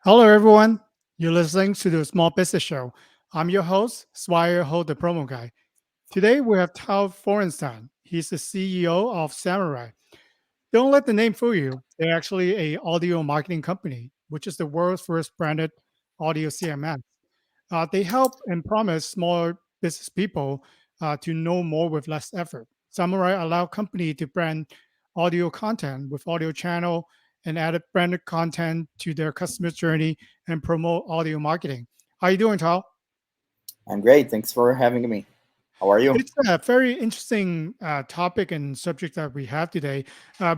Hello, everyone. You're listening to the Small Business Show. I'm your host, Swire Ho, the promo guy. Today, we have Tal Florenstein. He's the CEO of Samurai. Don't let the name fool you. They're actually a audio marketing company, which is the world's first branded audio CMS. They help and promise smaller business people to know more with less effort. Samurai allow company to brand audio content with audio channel and add branded content to their customer journey and promote audio marketing. How you doing, Tal? I'm great. Thanks for having me. How are you? It's a very interesting topic and subject that we have today.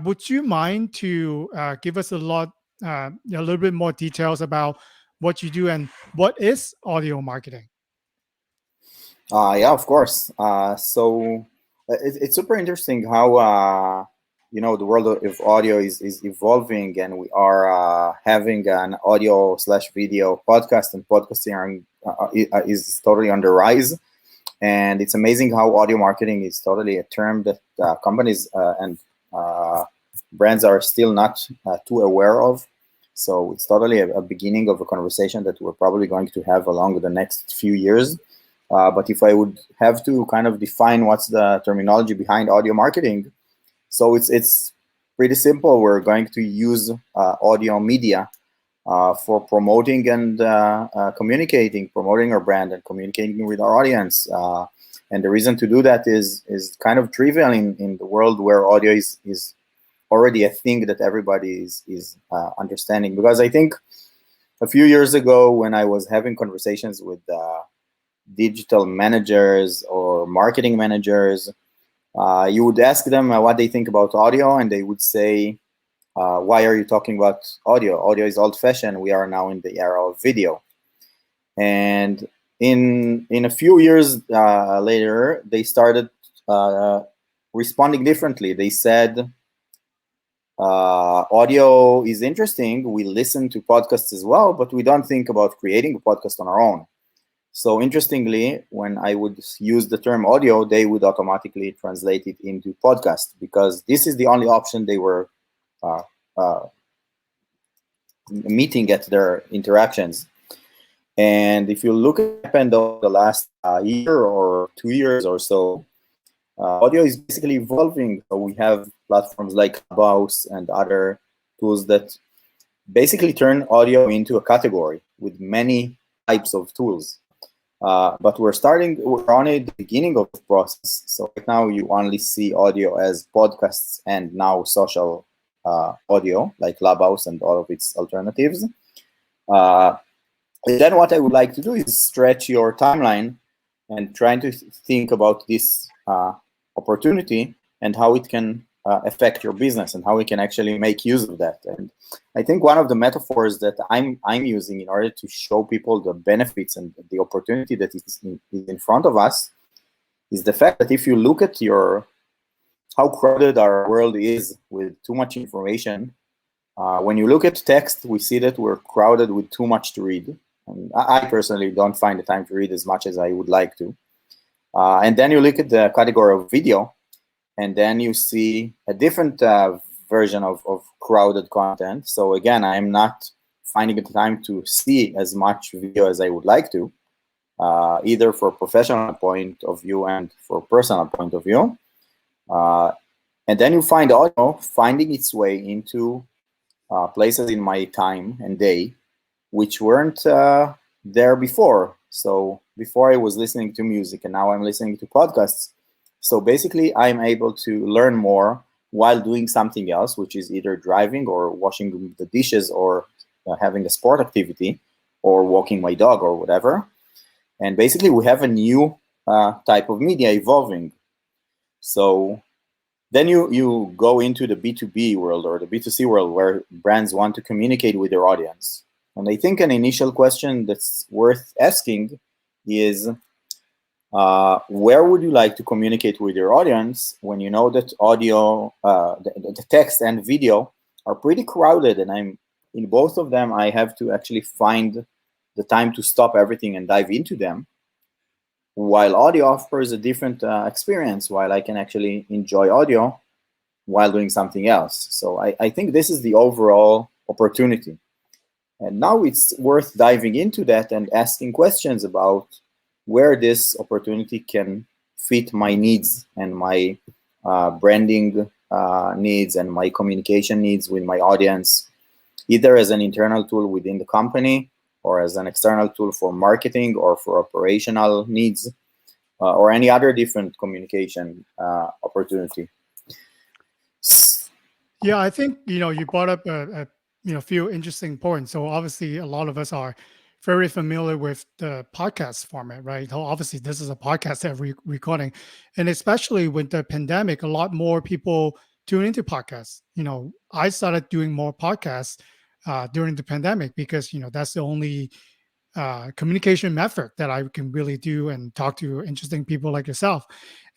Would you mind to give us a little bit more details about what you do and what is audio marketing? Yeah, of course. It's super interesting how the world of audio is evolving, and we are having an audio slash video podcast, and podcasting is totally on the rise. And it's amazing how audio marketing is totally a term that companies and uh, brands are still not too aware of. So it's totally a beginning of a conversation that we're probably going to have along the next few years. But if I would have to kind of define what's the terminology behind audio marketing, so it's pretty simple. We're going to use audio media for promoting and communicating, promoting our brand and communicating with our audience. And the reason to do that is kind of trivial in the world where audio is already a thing that everybody is understanding. Because I think a few years ago, when I was having conversations with digital managers or marketing managers, you would ask them what they think about audio, and they would say, why are you talking about audio? Audio is old-fashioned. We are now in the era of video. And in a few years later, they started responding differently. They said, audio is interesting. We listen to podcasts as well, but we don't think about creating a podcast on our own. So interestingly, when I would use the term audio, they would automatically translate it into podcast, because this is the only option they were uh, uh, meeting at their interactions. And if you look at what happened over the last year or 2 years or so, audio is basically evolving. So we have platforms like Clubhouse and other tools that basically turn audio into a category with many types of tools. But we're only at the beginning of the process. So right now you only see audio as podcasts and now social audio, like Clubhouse and all of its alternatives. And then what I would like to do is stretch your timeline and trying to think about this opportunity and how it can affect your business and how we can actually make use of that. And I think one of the metaphors that I'm using in order to show people the benefits and the opportunity that is in front of us is the fact that if you look at how crowded our world is with too much information, when you look at text, we see that we're crowded with too much to read. And I personally don't find the time to read as much as I would like to. And then you look at the category of video, and then you see a different version of crowded content. So again, I'm not finding the time to see as much video as I would like to, either for professional point of view and for personal point of view. And then you find audio finding its way into places in my time and day which weren't there before. So before I was listening to music, and now I'm listening to podcasts. So basically, I'm able to learn more while doing something else, which is either driving or washing the dishes or having a sport activity or walking my dog or whatever. And basically, we have a new type of media evolving. So then you go into the B2B world or the B2C world where brands want to communicate with their audience. And I think an initial question that's worth asking is, where would you like to communicate with your audience when you know that audio, the text and video are pretty crowded, and I'm in both of them, I have to actually find the time to stop everything and dive into them, while audio offers a different experience, while I can actually enjoy audio while doing something else. So I think this is the overall opportunity. And now it's worth diving into that and asking questions about where this opportunity can fit my needs and my branding needs and my communication needs with my audience, either as an internal tool within the company or as an external tool for marketing or for operational needs, or any other different communication opportunity. Yeah, I think you brought up a few interesting points. So obviously, a lot of us are very familiar with the podcast format, right? So obviously, this is a podcast that we're recording, and especially with the pandemic, a lot more people tune into podcasts. I started doing more podcasts during the pandemic because that's the only communication method that I can really do and talk to interesting people like yourself.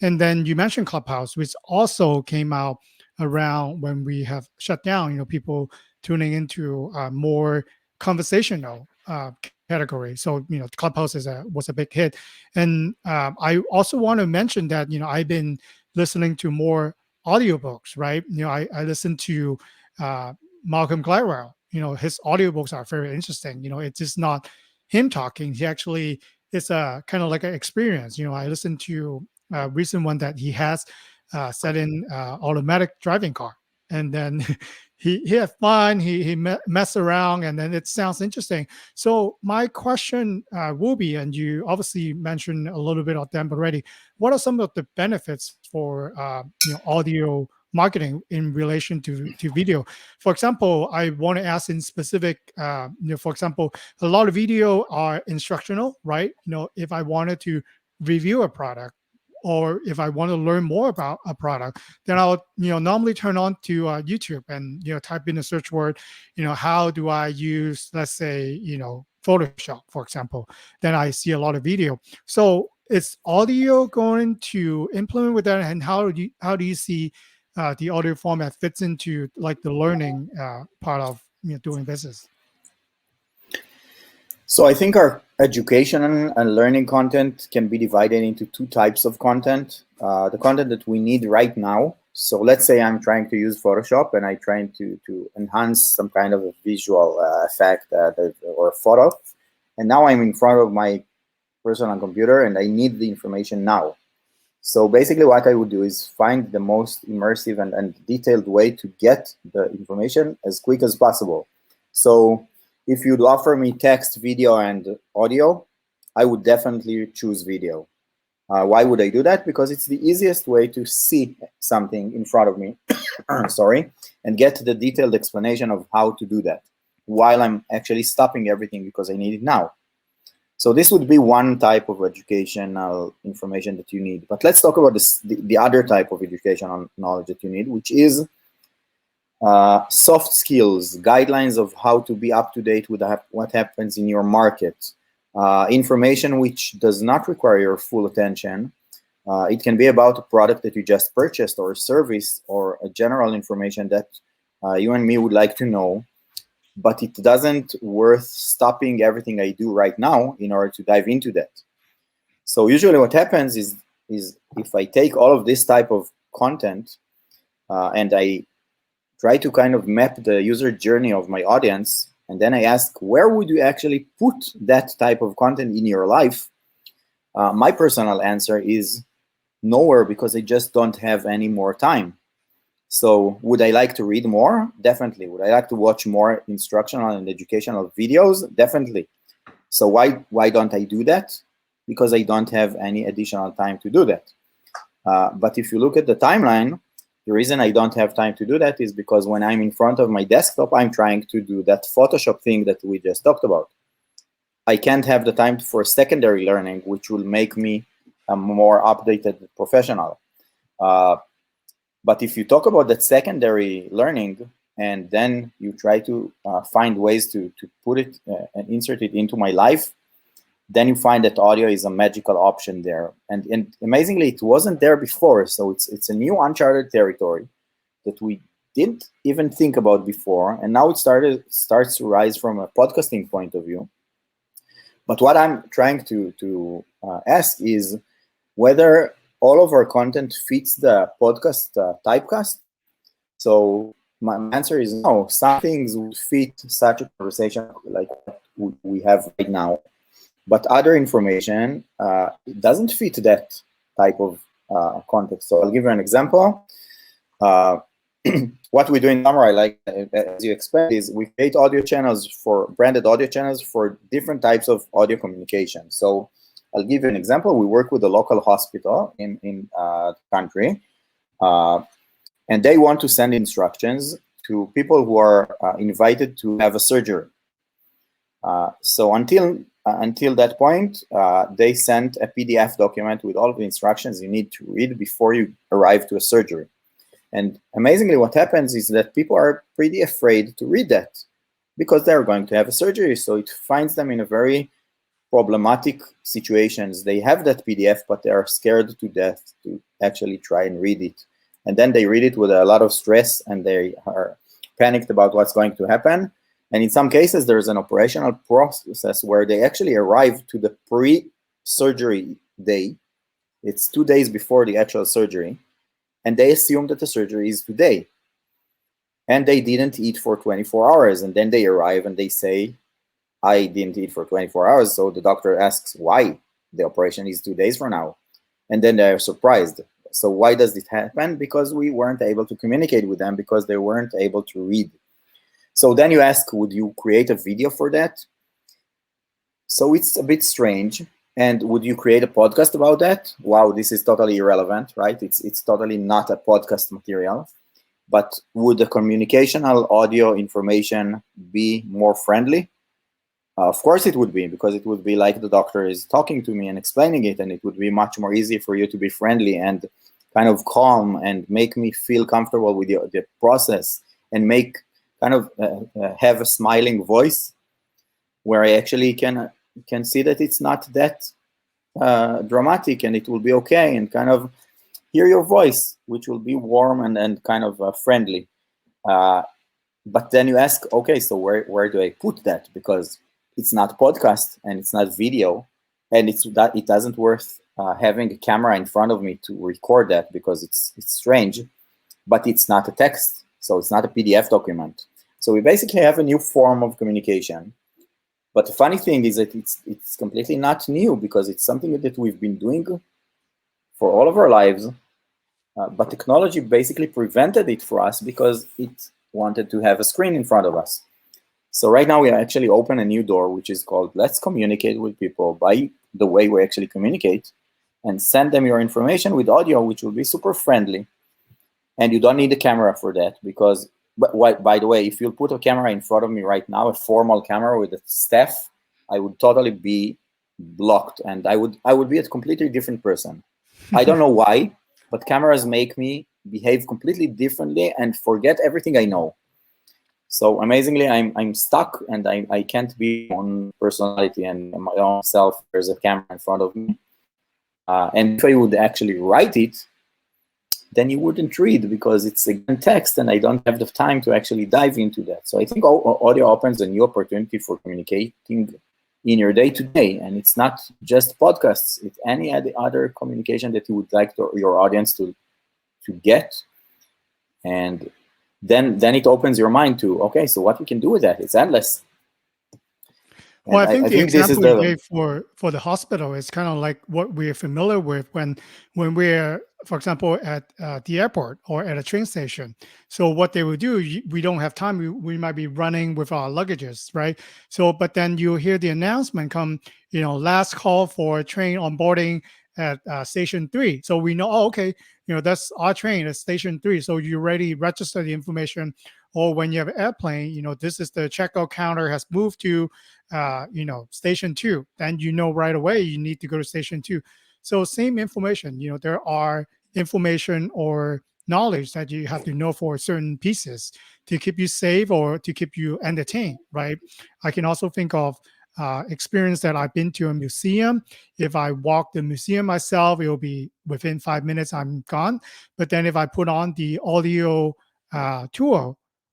And then you mentioned Clubhouse, which also came out around when we have shut down. People tuning into more conversational category. So Clubhouse was a big hit, and I also want to mention that I've been listening to more audiobooks. Right, I listen to uh, Malcolm Gladwell. His audiobooks are very interesting. It's just not him talking. He actually it's a kind of like an experience. I listened to a recent one that he has set in automatic driving car, and then he had fun. He messed around, and then it sounds interesting. So my question will be, and you obviously mentioned a little bit of them already. What are some of the benefits for audio marketing in relation to video? For example, I want to ask in specific. For example, a lot of video are instructional, right? If I wanted to review a product or if I want to learn more about a product, then I'll normally turn on to YouTube and type in a search word, how do I use, let's say, Photoshop, for example. Then I see a lot of video. So is audio going to implement with that, and how do you see the audio format fits into like the learning part of doing business? So I think our education and learning content can be divided into two types of content. The content that we need right now. So let's say I'm trying to use Photoshop and I'm trying to enhance some kind of a visual effect or photo. And now I'm in front of my personal computer and I need the information now. So basically what I would do is find the most immersive and detailed way to get the information as quick as possible. So if you'd offer me text, video, and audio, I would definitely choose video. Why would I do that? Because it's the easiest way to see something in front of me, sorry, and get the detailed explanation of how to do that while I'm actually stopping everything because I need it now. So this would be one type of educational information that you need. But let's talk about the other type of educational knowledge that you need, which is soft skills, guidelines of how to be up to date with what happens in your market, information which does not require your full attention. It can be about a product that you just purchased or a service or a general information that you and me would like to know, but it doesn't worth stopping everything I do right now in order to dive into that. So usually what happens is if I take all of this type of content and I try to kind of map the user journey of my audience, and then I ask, where would you actually put that type of content in your life? My personal answer is nowhere, because I just don't have any more time. So would I like to read more? Definitely. Would I like to watch more instructional and educational videos? Definitely. So why don't I do that? Because I don't have any additional time to do that. But if you look at the timeline, the reason I don't have time to do that is because when I'm in front of my desktop, I'm trying to do that Photoshop thing that we just talked about. I can't have the time for secondary learning, which will make me a more updated professional. But if you talk about that secondary learning, and then you try to find ways to put it and insert it into my life, then you find that audio is a magical option there. And amazingly, it wasn't there before. So it's a new uncharted territory that we didn't even think about before. And now it starts to rise from a podcasting point of view. But what I'm trying to ask is whether all of our content fits the podcast typecast. So my answer is no. Some things would fit such a conversation like what we have right now, but other information it doesn't fit that type of context. So I'll give you an example. Uh, what we do in Summurai, like as you expect, is we create audio channels for branded audio channels for different types of audio communication. So I'll give you an example. We work with a local hospital in the country, uh, and they want to send instructions to people who are invited to have a surgery. So until that point, they sent a PDF document with all of the instructions you need to read before you arrive to a surgery. And amazingly, what happens is that people are pretty afraid to read that because they're going to have a surgery. So it finds them in a very problematic situations. They have that PDF, but they are scared to death to actually try and read it. And then they read it with a lot of stress and they are panicked about what's going to happen. And in some cases, there's an operational process where they actually arrive to the pre-surgery day. It's 2 days before the actual surgery. And they assume that the surgery is today. And they didn't eat for 24 hours. And then they arrive and they say, I didn't eat for 24 hours. So the doctor asks why the operation is 2 days from now. And then they're surprised. So why does it happen? Because we weren't able to communicate with them because they weren't able to read. So then you ask, would you create a video for that? So it's a bit strange. And would you create a podcast about that? Wow, this is totally irrelevant, right? It's totally not a podcast material. But would the communicational audio information be more friendly? Of course it would be, because it would be like the doctor is talking to me and explaining it, and it would be much more easy for you to be friendly and kind of calm and make me feel comfortable with the process and make kind of have a smiling voice where I actually can see that it's not that dramatic and it will be okay, and kind of hear your voice, which will be warm and kind of friendly. But then you ask, okay, so where do I put that? Because it's not podcast and it's not video, and it doesn't worth having a camera in front of me to record that because it's strange, but it's not a text, so it's not a PDF document. So we basically have a new form of communication. But the funny thing is that it's completely not new because it's something that we've been doing for all of our lives, but technology basically prevented it for us because it wanted to have a screen in front of us. So right now we actually open a new door, which is called Let's Communicate with People by the way we actually communicate, and send them your information with audio, which will be super friendly. And you don't need a camera for that because, by the way, if you put a camera in front of me right now, a formal camera with a staff, I would totally be blocked and I would be a completely different person. I don't know why, but cameras make me behave completely differently and forget everything I know. So amazingly, I'm stuck and I can't be my own personality and my own self. There's a camera in front of me. And if I would actually write it, then you wouldn't read because it's again text and I don't have the time to actually dive into that. So I think audio opens a new opportunity for communicating in your day-to-day. And it's not just podcasts, it's any other communication that you would like your audience to get. And then it opens your mind to, okay, so what we can do with that? It's endless. Well, I think I the think this is example you the gave for the hospital is kind of like what we're familiar with when we're, for example, at the airport or at a train station. So what they will do, we don't have time. We might be running with our luggages, right? So, but then you hear the announcement come, last call for train onboarding at station 3. So we know, oh, okay, that's our train at station 3. So you already register the information. Or when you have an airplane, this is the checkout counter has moved to station 2, then right away you need to go to station 2. So same information, there are information or knowledge that you have to know for certain pieces to keep you safe or to keep you entertained, right? I can also think of experience that I've been to a museum. If I walk the museum myself, it will be within 5 minutes I'm gone. But then if I put on the audio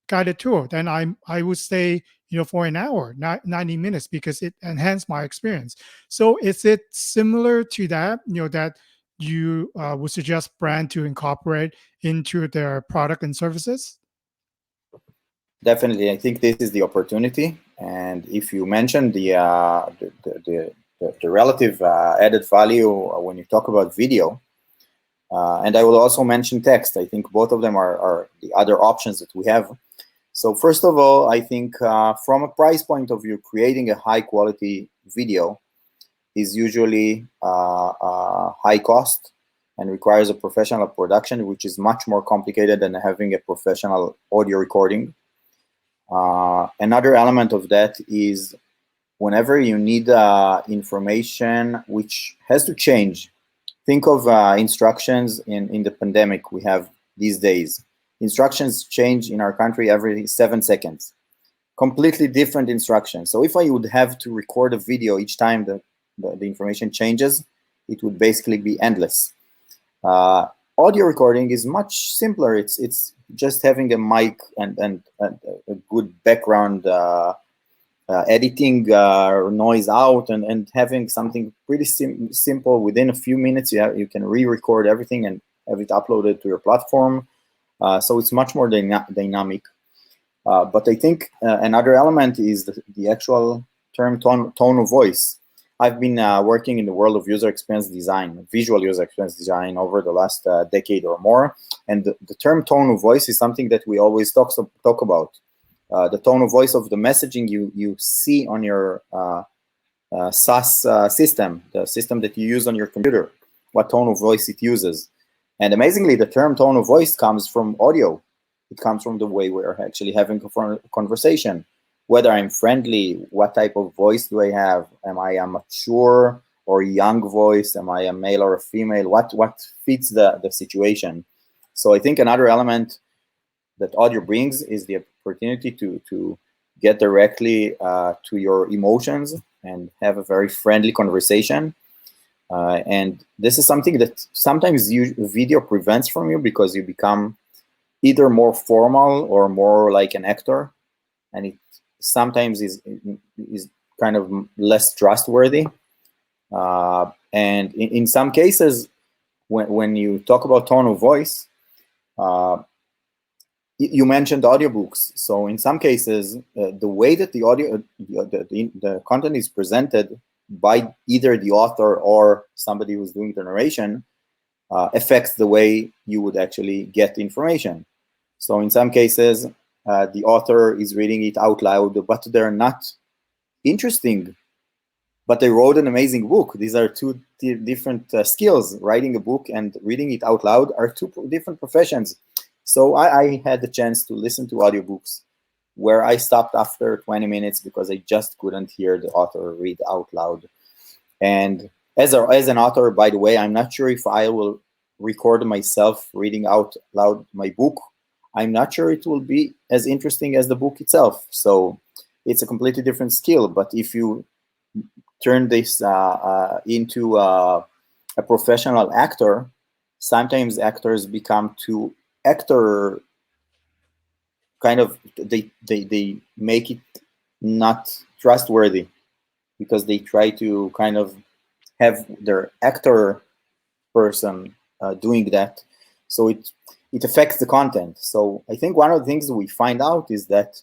guided tour, then I would stay for an hour, not 90 minutes, because it enhanced my experience. So is it similar to that, that you would suggest brand to incorporate into their product and services? Definitely, I think this is the opportunity. And if you mention the relative added value when you talk about video, and I will also mention text. I think both of them are the other options that we have. So first of all, I think from a price point of view, creating a high quality video is usually high cost and requires a professional production, which is much more complicated than having a professional audio recording. Another element of that is whenever you need information which has to change. Think of instructions in the pandemic we have these days. Instructions change in our country every 7 seconds. Completely different instructions. So if I would have to record a video each time the information changes, it would basically be endless. Audio recording is much simpler. It's just having a mic and a good background editing noise out and having something pretty simple. Within a few minutes, you can re-record everything and have it uploaded to your platform. So it's much more dynamic. But I think another element is the actual term tone of voice. I've been working in the world of user experience design, visual user experience design over the last decade or more. And the term tone of voice is something that we always talk about. The tone of voice of the messaging you see on your SaaS system, the system that you use on your computer, what tone of voice it uses. And amazingly, the term tone of voice comes from audio. It comes from the way we're actually having a conversation. Whether I'm friendly, what type of voice do I have? Am I a mature or young voice? Am I a male or a female? What fits the situation? So I think another element that audio brings is the opportunity to get directly to your emotions and have a very friendly conversation. And this is something that sometimes video prevents from you because you become either more formal or more like an actor, and it sometimes is kind of less trustworthy. And in some cases, when you talk about tone of voice, you mentioned audiobooks. So in some cases, the way that the content is presented by either the author or somebody who's doing the narration affects the way you would actually get information. So in some cases, the author is reading it out loud, but they're not interesting, but they wrote an amazing book. These are two different skills. Writing a book and reading it out loud are two different professions. So I had the chance to listen to audiobooks where I stopped after 20 minutes because I just couldn't hear the author read out loud. And as an author, by the way, I'm not sure if I will record myself reading out loud my book. I'm not sure it will be as interesting as the book itself. So it's a completely different skill. But if you turn this into a professional actor, sometimes actors become too actor kind of, they make it not trustworthy because they try to kind of have their actor person doing that. So it affects the content. So I think one of the things we find out is that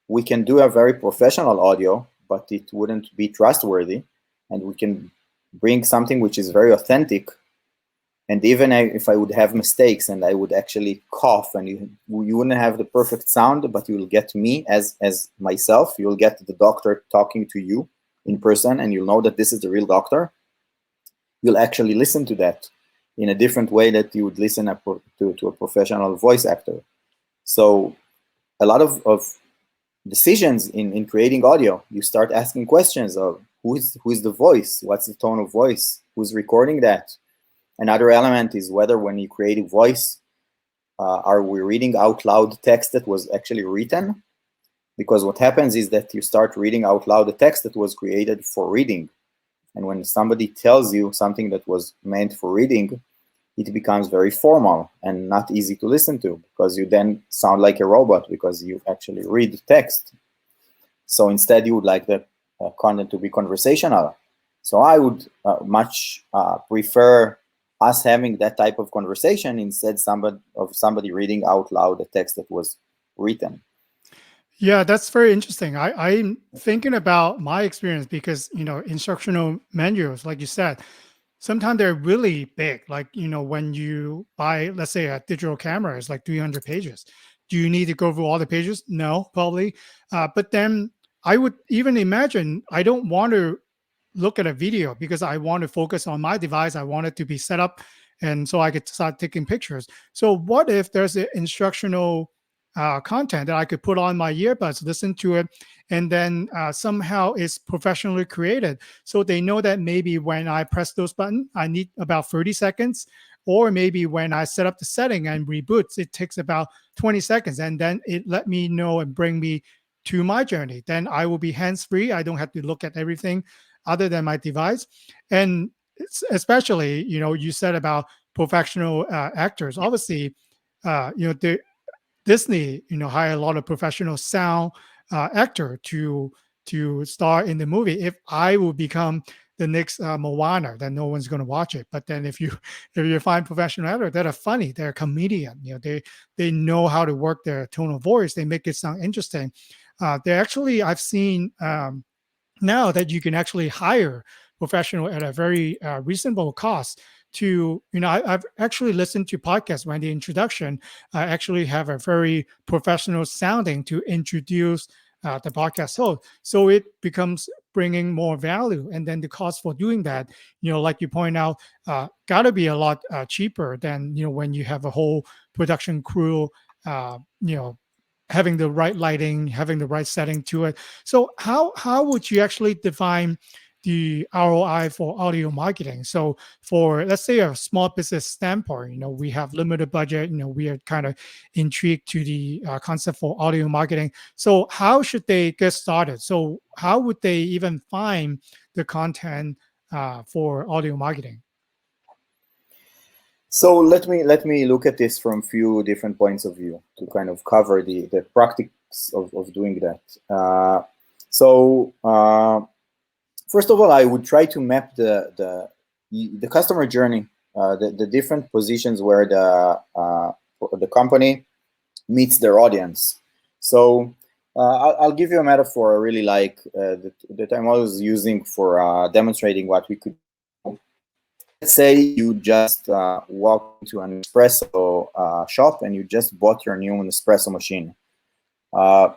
we can do a very professional audio, but it wouldn't be trustworthy. And we can bring something which is very authentic. And even if I would have mistakes and I would actually cough and you wouldn't have the perfect sound, but you will get me as myself. You'll get the doctor talking to you in person and you'll know that this is the real doctor. You'll actually listen to that in a different way that you would listen to a professional voice actor. So a lot of decisions in creating audio, you start asking questions of who is the voice, what's the tone of voice, who's recording that. Another element is whether when you create a voice, are we reading out loud text that was actually written? Because what happens is that you start reading out loud a text that was created for reading. And when somebody tells you something that was meant for reading, it becomes very formal and not easy to listen to because you then sound like a robot because you actually read text. So instead, you would like the content to be conversational. So I would much prefer us having that type of conversation instead of somebody reading out loud a text that was written. Yeah, that's very interesting. I'm thinking about my experience because, instructional manuals, like you said, sometimes they're really big. Like, when you buy, let's say, a digital camera, it's like 300 pages. Do you need to go through all the pages? No, probably. But then I would even imagine I don't want to look at a video because I want to focus on my device. I want it to be set up and so I could start taking pictures. So what if there's an instructional content that I could put on my earbuds, listen to it, and then somehow it's professionally created. So they know that maybe when I press those buttons, I need about 30 seconds. Or maybe when I set up the setting and reboots, it takes about 20 seconds. And then it let me know and bring me to my journey. Then I will be hands-free. I don't have to look at everything other than my device. And especially, you said about professional actors. Obviously, the Disney, hire a lot of professional sound actor to star in the movie. If I will become the next Moana, then no one's going to watch it. But then if you if you find professional actors that are funny, they're a comedian. They know how to work their tone of voice. They make it sound interesting. They actually I've seen. Now that you can actually hire professional at a very reasonable cost to I've actually listened to podcasts when the introduction actually have a very professional sounding to introduce the podcast host, so it becomes bringing more value, and then the cost for doing that, like you point out, got to be a lot cheaper than when you have a whole production crew, uh, you know having the right lighting, having the right setting to it. So how would you actually define the ROI for audio marketing? So for, let's say, a small business standpoint, we have limited budget, we are kind of intrigued to the concept for audio marketing. So how should they get started? So how would they even find the content for audio marketing? So let me look at this from a few different points of view to kind of cover the practice of doing that. So first of all, I would try to map the customer journey, the different positions where the company meets their audience. So I'll give you a metaphor I really like that I'm always using for demonstrating what we could. Let's say you just walk into an espresso shop and you just bought your new espresso machine. Uh,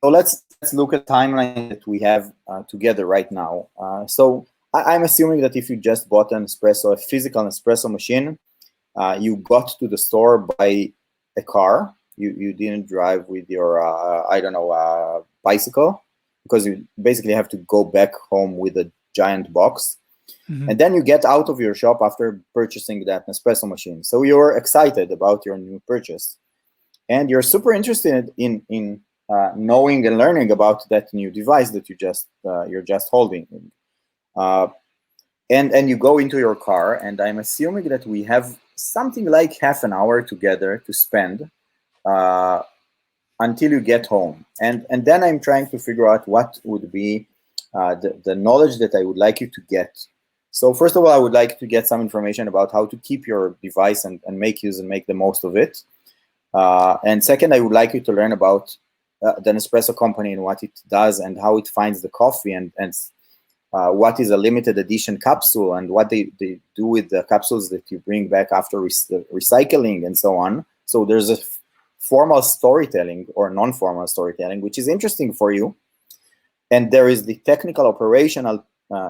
so let's look at the timeline that we have together right now. So I'm assuming that if you just bought a physical espresso machine, you got to the store by a car. You didn't drive with your I don't know bicycle, because you basically have to go back home with a giant box. Mhm. And then you get out of your shop after purchasing that Nespresso machine. So you're excited about your new purchase, and you're super interested in knowing and learning about that new device that you're just holding. Uh, and you go into your car, and I'm assuming that we have something like half an hour together to spend uh, until you get home. And then I'm trying to figure out what would be the knowledge that I would like you to get. So first of all, I would like to get some information about how to keep your device and make use and make the most of it. And second, I would like you to learn about the Nespresso company and what it does and how it finds the coffee, and what is a limited edition capsule and what they do with the capsules that you bring back after recycling and so on. So there's a formal storytelling or non-formal storytelling, which is interesting for you. And there is the technical operational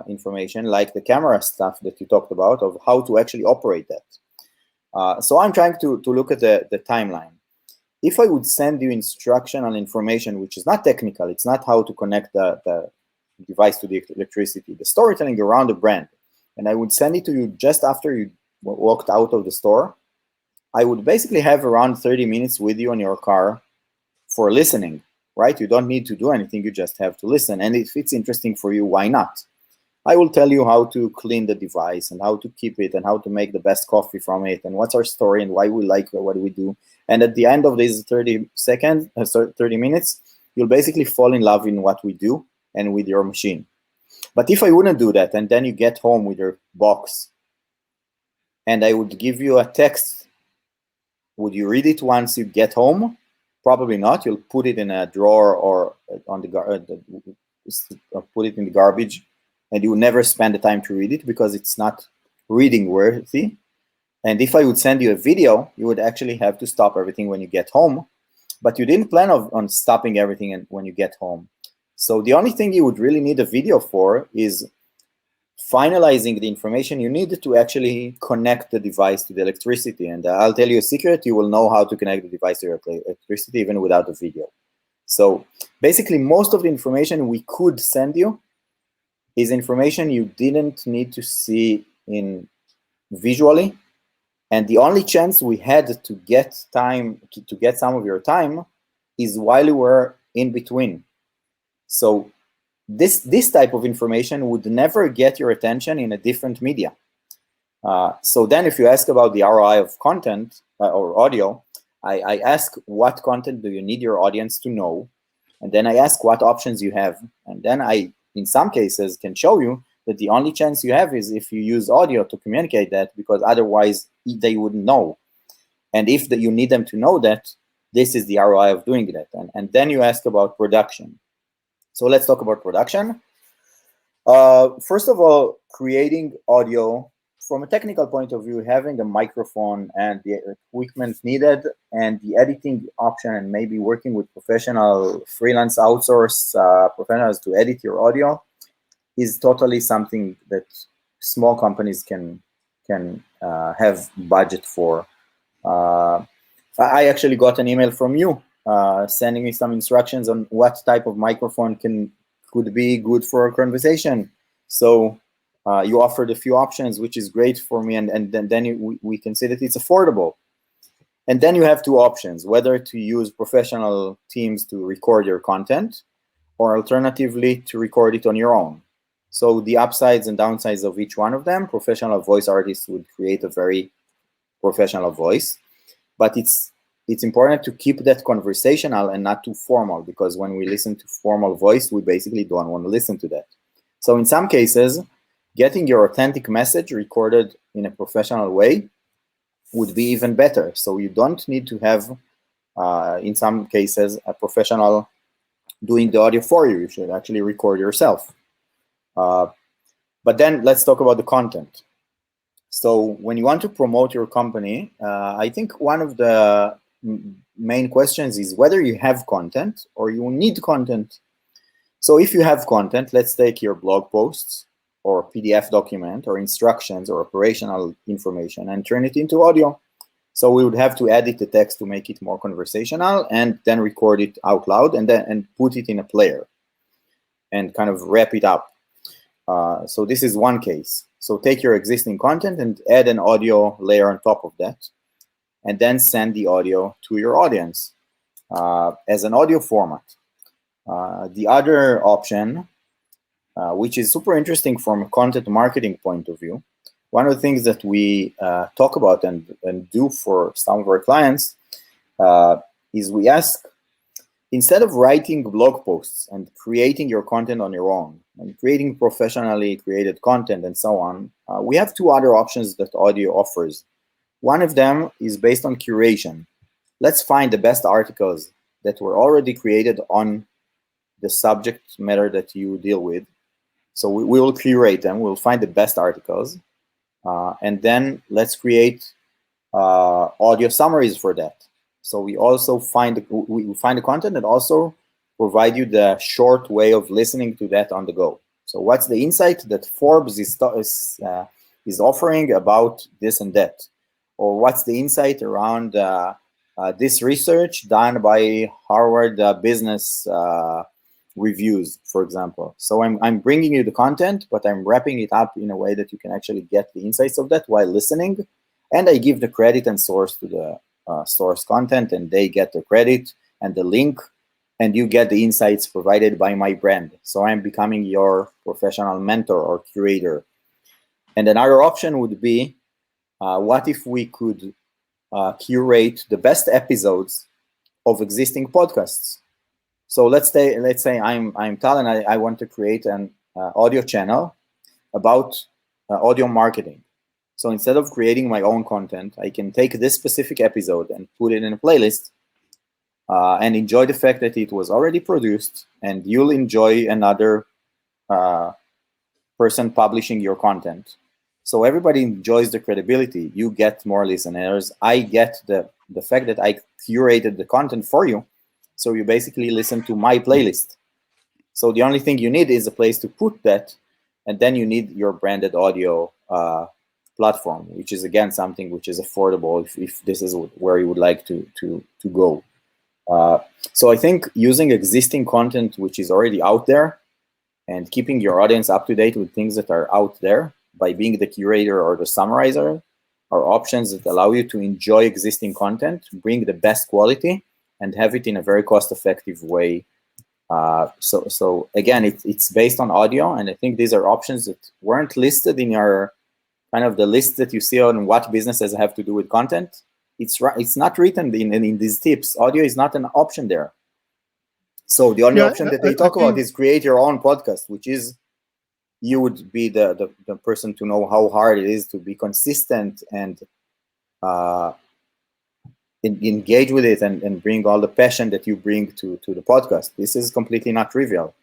information, like the camera stuff that you talked about, of how to actually operate that. So I'm trying to look at the timeline. If I would send you instructional information, which is not technical, it's not how to connect the device to the electricity, the storytelling around the brand, and I would send it to you just after you walked out of the store, I would basically have around 30 minutes with you in your car for listening, right? You don't need to do anything, you just have to listen. And if it's interesting for you, why not? I will tell you how to clean the device and how to keep it and how to make the best coffee from it and what's our story and why we like what we do. And at the end of these 30 minutes, you'll basically fall in love in what we do and with your machine. But if I wouldn't do that, and then you get home with your box and I would give you a text, would you read it once you get home? Probably not. You'll put it in a drawer or on put it in the garbage, and you will never spend the time to read it because it's not reading worthy. And if I would send you a video, you would actually have to stop everything when you get home, but you didn't plan on stopping everything when you get home. So the only thing you would really need a video for is finalizing the information you need to actually connect the device to the electricity. And I'll tell you a secret, you will know how to connect the device to your electricity even without a video. So basically, most of the information we could send you is information you didn't need to see in visually. And the only chance we had to get time, to get some of your time, is while you were in between. So this type of information would never get your attention in a different media. So then if you ask about the ROI of content or audio, I ask what content do you need your audience to know? And then I ask what options you have. And then I, in some cases, can show you that the only chance you have is if you use audio to communicate that, because otherwise they wouldn't know. And if you need them to know that, this is the ROI of doing that. And then you ask about production. So let's talk about production. First of all, creating audio from a technical point of view, having a microphone and the equipment needed and the editing option, and maybe working with professional freelance outsource professionals to edit your audio, is totally something that small companies can have budget for. I actually got an email from you sending me some instructions on what type of microphone could be good for a conversation. So you offered a few options, which is great for me, and then we can see that it's affordable. And then you have two options, whether to use professional teams to record your content, or alternatively to record it on your own. So the upsides and downsides of each one of them, professional voice artists would create a very professional voice, but it's important to keep that conversational and not too formal, because when we listen to formal voice, we basically don't want to listen to that. So in some cases, getting your authentic message recorded in a professional way would be even better. So you don't need to have, in some cases, a professional doing the audio for you. You should actually record yourself. But then let's talk about the content. So when you want to promote your company, I think one of the main questions is whether you have content or you need content. So if you have content, let's take your blog posts or PDF document or instructions or operational information and turn it into audio. So we would have to edit the text to make it more conversational and then record it out loud and put it in a player and kind of wrap it up. So this is one case. So take your existing content and add an audio layer on top of that, and then send the audio to your audience as an audio format. The other option, which is super interesting from a content marketing point of view, one of the things that we talk about and do for some of our clients is we ask, instead of writing blog posts and creating your content on your own and creating professionally created content and so on, we have two other options that audio offers. One of them is based on curation. Let's find the best articles that were already created on the subject matter that you deal with. So we will curate them. We'll find the best articles. And then let's create audio summaries for that. So we also find the content and also provide you the short way of listening to that on the go. So what's the insight that Forbes is offering about this and that? Or what's the insight around this research done by Harvard Business Reviews, for example. So I'm bringing you the content, but I'm wrapping it up in a way that you can actually get the insights of that while listening. And I give the credit and source to the source content, and they get the credit and the link, and you get the insights provided by my brand. So I'm becoming your professional mentor or curator. And another option would be, what if we could curate the best episodes of existing podcasts? So let's say I'm Tal and I want to create an audio channel about audio marketing. So instead of creating my own content, I can take this specific episode and put it in a playlist and enjoy the fact that it was already produced, and you'll enjoy another person publishing your content. So everybody enjoys the credibility. You get more listeners. I get the fact that I curated the content for you. So you basically listen to my playlist. So the only thing you need is a place to put that, and then you need your branded audio platform, which is again something which is affordable if this is where you would like to go. So I think using existing content which is already out there and keeping your audience up to date with things that are out there by being the curator or the summarizer are options that allow you to enjoy existing content, bring the best quality, and have it in a very cost-effective way. So again, it's based on audio, and I think these are options that weren't listed in your kind of the list that you see on what businesses have to do with content. It's not written in these tips. Audio is not an option there. So the only Yeah, option that I, they I talk about think is create your own podcast, which is you would be the person to know how hard it is to be consistent and engage with it and bring all the passion that you bring to the podcast. This is completely not trivial.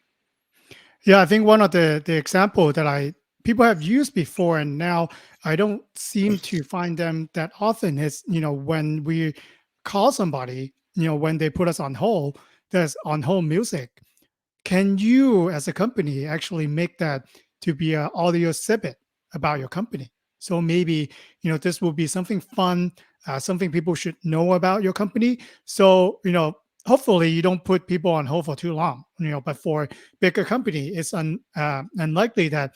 Yeah, I think one of the example that people have used before, and now I don't seem to find them that often, is when we call somebody, when they put us on hold, there's on hold music. Can you, as a company, actually make that to be an audio snippet about your company? So maybe this will be something fun, something people should know about your company. So hopefully you don't put people on hold for too long. But for bigger company, it's unlikely that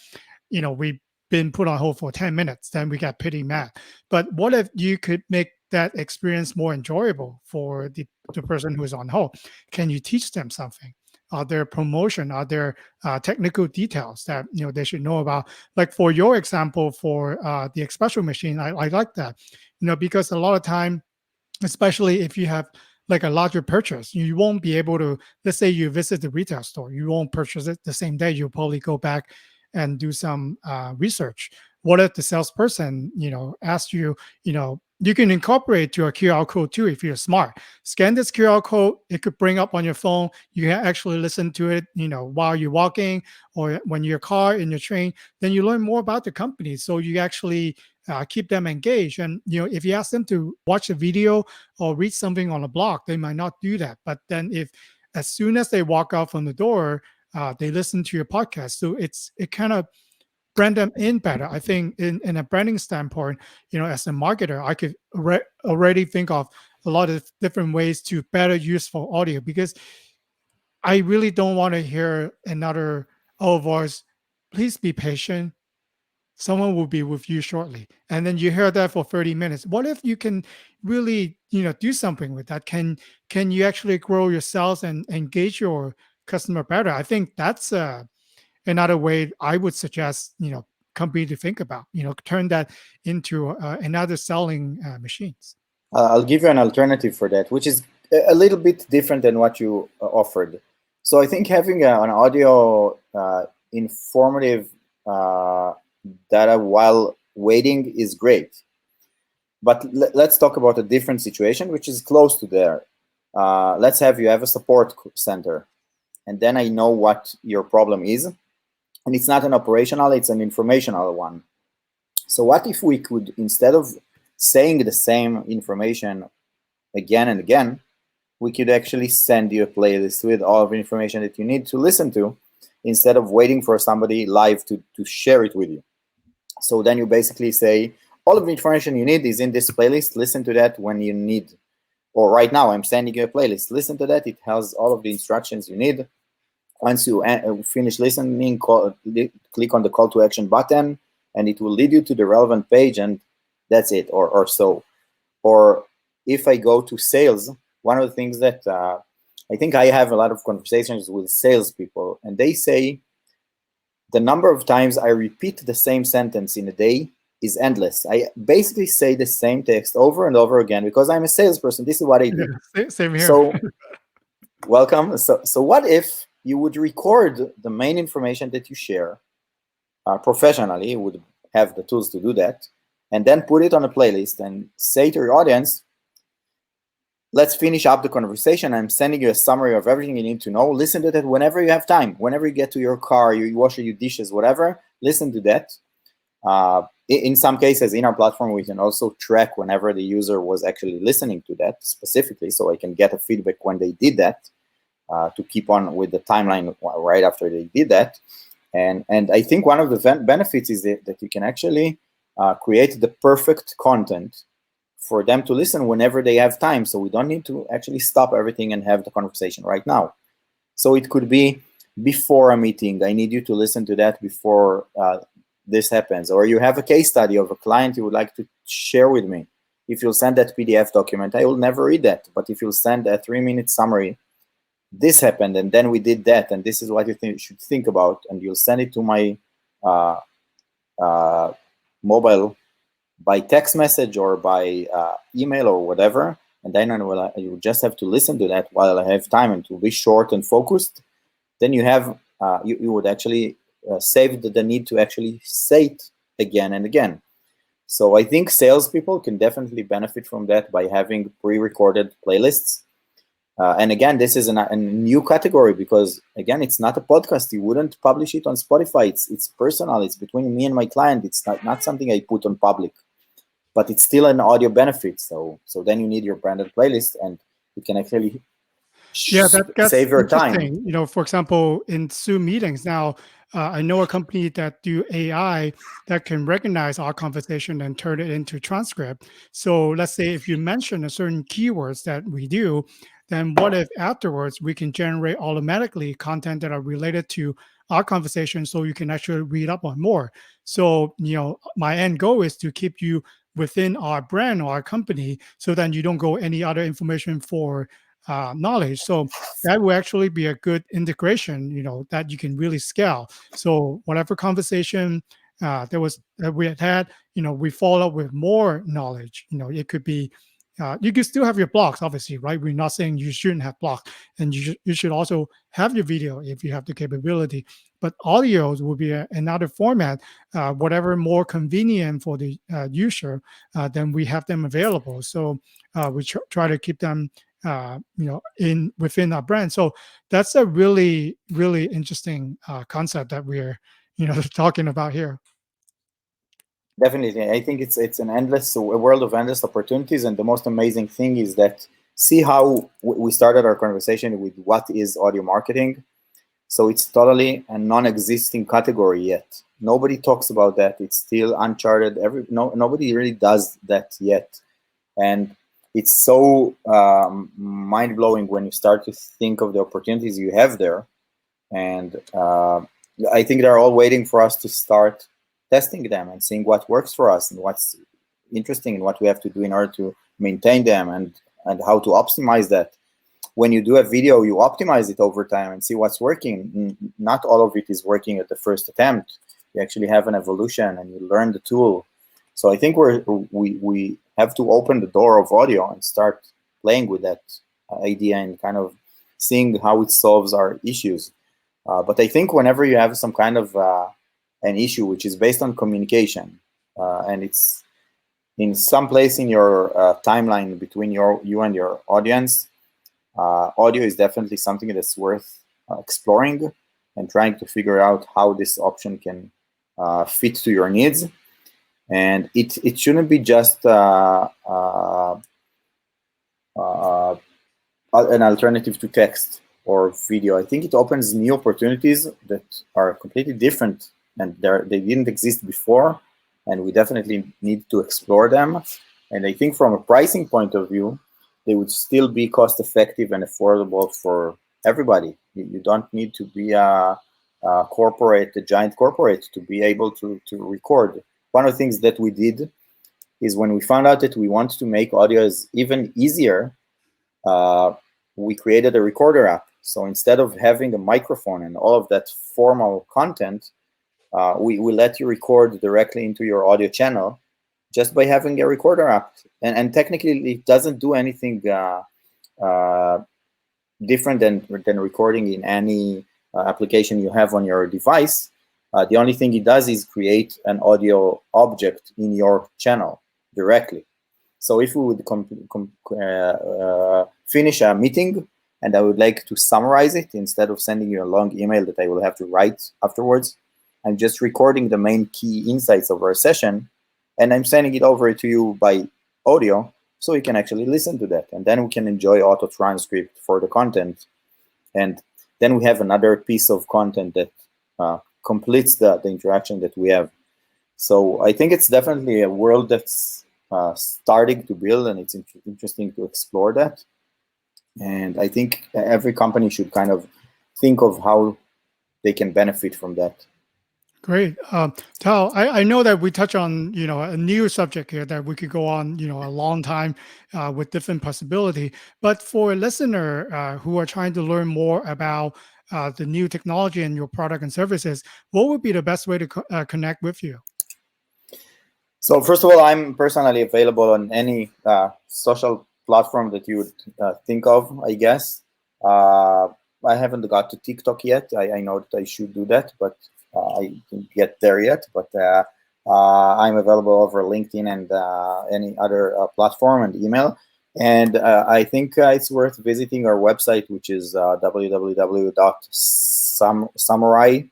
we've been put on hold for 10 minutes, then we get pretty mad. But what if you could make that experience more enjoyable for the person who is on hold? Can you teach them something? Are there promotion? Are there technical details that they should know about? Like for your example, for the espresso machine, I like that, because a lot of time, especially if you have like a larger purchase, you won't be able to, let's say you visit the retail store, you won't purchase it the same day. You'll probably go back and do some research. What if the salesperson asks you, you can incorporate to a QR code too if you're smart. Scan this QR code, it could bring up on your phone. You can actually listen to it while you're walking or when you're car in your train. Then you learn more about the company, so you actually keep them engaged. And if you ask them to watch a video or read something on a blog, they might not do that. But then if as soon as they walk out from the door, they listen to your podcast, so it kind of brand them in better. I think in a branding standpoint, as a marketer, I could already think of a lot of different ways to better use for audio, because I really don't want to hear another voice. Please be patient, someone will be with you shortly, and then you hear that for 30 minutes. What if you can really do something with that? Can you actually grow your sales and engage your customer better? I think that's another way I would suggest company to think about, turn that into another selling machines. I'll give you an alternative for that, which is a little bit different than what you offered. So I think having an audio informative data while waiting is great. But let's talk about a different situation, which is close to there. Let's have you have a support center, and then I know what your problem is, and it's not an operational, it's an informational one. So what if we could, instead of saying the same information again and again, we could actually send you a playlist with all of the information that you need to listen to, instead of waiting for somebody live to share it with you. So then you basically say, all of the information you need is in this playlist, listen to that when you need. Or right now, I'm sending you a playlist, listen to that, it has all of the instructions you need. Once you finish listening, click on the call to action button, and it will lead you to the relevant page, and that's it, or so. Or if I go to sales, one of the things that I think I have a lot of conversations with salespeople, and they say the number of times I repeat the same sentence in a day is endless. I basically say the same text over and over again because I'm a salesperson. This is what I do. Yeah, same here. So welcome. So what if you would record the main information that you share professionally? You would have the tools to do that, and then put it on a playlist and say to your audience, let's finish up the conversation. I'm sending you a summary of everything you need to know. Listen to that whenever you have time. Whenever you get to your car, you wash your dishes, whatever, listen to that. In some cases, in our platform, we can also track whenever the user was actually listening to that specifically, so I can get a feedback when they did that, to keep on with the timeline right after they did that. And I think one of the benefits is that you can actually create the perfect content for them to listen whenever they have time. So we don't need to actually stop everything and have the conversation right now. So it could be before a meeting. I need you to listen to that before this happens. Or you have a case study of a client you would like to share with me. If you'll send that PDF document, I will never read that. But if you'll send a 3-minute summary, this happened, and then we did that, and this is what you should think about, and you'll send it to my mobile by text message or by email or whatever, and then you just have to listen to that while I have time, and to be short and focused. Then you have you would actually save the need to actually say it again and again. So I think salespeople can definitely benefit from that by having pre-recorded playlists. And again, this is a new category because, again, it's not a podcast. You wouldn't publish it on Spotify. It's personal. It's between me and my client. It's not something I put on public, but it's still an audio benefit. So then you need your branded playlist, and you can actually Yeah, that gets save your time. interesting. For example, in Zoom meetings now, I know a company that do AI that can recognize our conversation and turn it into transcript. So let's say if you mention a certain keywords that we do, then what if afterwards we can generate automatically content that are related to our conversation, so you can actually read up on more. So my end goal is to keep you within our brand or our company, so that you don't go any other information for knowledge. So that will actually be a good integration, that you can really scale. So whatever conversation that we had, we follow up with more knowledge. It could be, you can still have your blogs, obviously, right? We're not saying you shouldn't have blogs, and you should also have your video if you have the capability. But audios will be another format, whatever more convenient for the user, then we have them available. So we try to keep them within our brand. So that's a really, really interesting concept that we're talking about here. Definitely, I think it's a world of endless opportunities, and the most amazing thing is that, see how we started our conversation with what is audio marketing. So it's totally a non-existing category yet. Nobody talks about that. It's still uncharted. Nobody really does that yet, and it's so mind-blowing when you start to think of the opportunities you have there. And I think they're all waiting for us to start testing them and seeing what works for us and what's interesting and what we have to do in order to maintain them, and how to optimize that. When you do a video, you optimize it over time and see what's working. Not all of it is working at the first attempt. You actually have an evolution and you learn the tool. So I think we have to open the door of audio and start playing with that idea and kind of seeing how it solves our issues. But I think whenever you have some kind of an issue which is based on communication, and it's in some place in your timeline between you and your audience, audio is definitely something that's worth exploring and trying to figure out how this option can fit to your needs. And it shouldn't be just an alternative to text or video. I think it opens new opportunities that are completely different, and they didn't exist before, and we definitely need to explore them. And I think from a pricing point of view, they would still be cost effective and affordable for everybody. You don't need to be a giant corporate to be able to record. One of the things that we did is, when we found out that we want to make audios even easier, we created a recorder app. So instead of having a microphone and all of that formal content, we let you record directly into your audio channel just by having a recorder app. And technically, it doesn't do anything different than recording in any application you have on your device. The only thing it does is create an audio object in your channel directly. So if we would finish a meeting and I would like to summarize it, instead of sending you a long email that I will have to write afterwards, I'm just recording the main key insights of our session, and I'm sending it over to you by audio, so you can actually listen to that. And then we can enjoy auto transcript for the content. And then we have another piece of content that completes the interaction that we have. So I think it's definitely a world that's starting to build, and it's interesting to explore that. And I think every company should kind of think of how they can benefit from that. Great. Tal, I know that we touch on, a new subject here that we could go on, a long time with different possibility. But for a listener who are trying to learn more about the new technology and your product and services, what would be the best way to connect with you? So first of all, I'm personally available on any social platform that you would think of, I guess. I haven't got to TikTok yet. I know that I should do that, but I didn't get there yet. But I'm available over LinkedIn and any other platform and email. And I think it's worth visiting our website, which is www.summurai.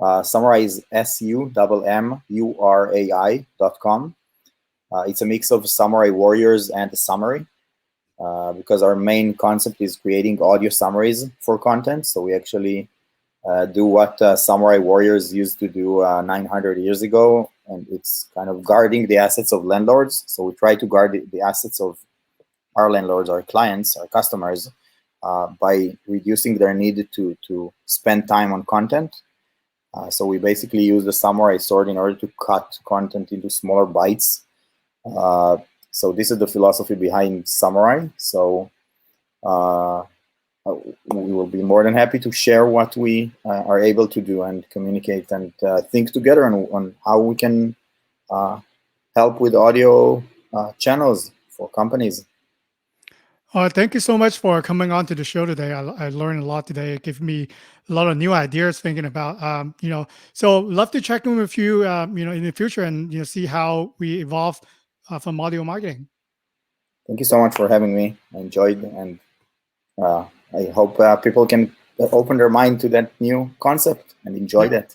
Summurai is SUMMURAI.com. It's a mix of samurai warriors and a summary, because our main concept is creating audio summaries for content. So we actually do what samurai warriors used to do 900 years ago, and it's kind of guarding the assets of landlords. So we try to guard the assets of our landlords, our clients, our customers, by reducing their need to spend time on content. So we basically use the Summurai sword in order to cut content into smaller bites. So this is the philosophy behind Summurai. So we will be more than happy to share what we are able to do and communicate and think together on how we can help with audio channels for companies. Thank you so much for coming on to the show today. I learned a lot today. It gave me a lot of new ideas thinking about, so love to check in with you, in the future and, see how we evolve from audio marketing. Thank you so much for having me. I enjoyed, and I hope people can open their mind to that new concept and enjoy that.